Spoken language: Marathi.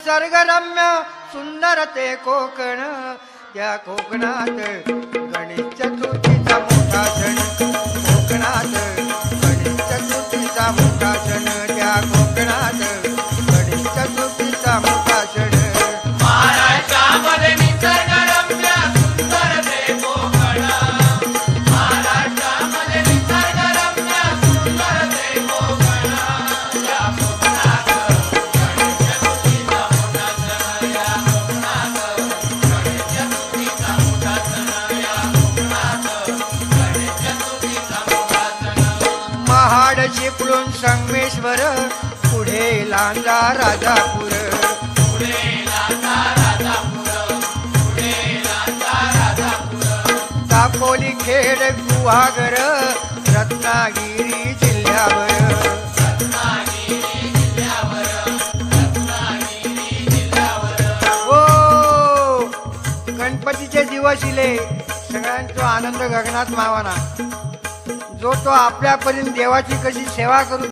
निसर्गरम्य सुंदर ते कोकण, त्या कोकणात गणेश चतुर्थीचा मोठा सण, कोकणात गणेश चतुर्थीचा मोठा सण, त्या कोकणात गणेश चतुर्थीचा मोठा सण. महाराष्ट्रामध्ये निसर्गरम्य सुंदर ते कोकण, महाराष्ट्रामध्ये निसर्गरम्य सुंदर ते कोकण, या कोकणात गणेश चतुर्थीचा मोठा सण, या कोकणात गणेश चतुर्थीचा मोठा सण, या कोकणात गणेश चतुर्थीचा मोठा सण. महाड चिपळूण संगमेश्वर, पुढे लांजा राजापूर, दापोली खेड गुहागर, रत्नागिरी जिल्ह्यावर, ओ गणपतीचे दिवस इले, सगळ्यांचा आनंद गगनात मावाना. जो तो आपल्यापर्यंत देवाची कशी सेवा करू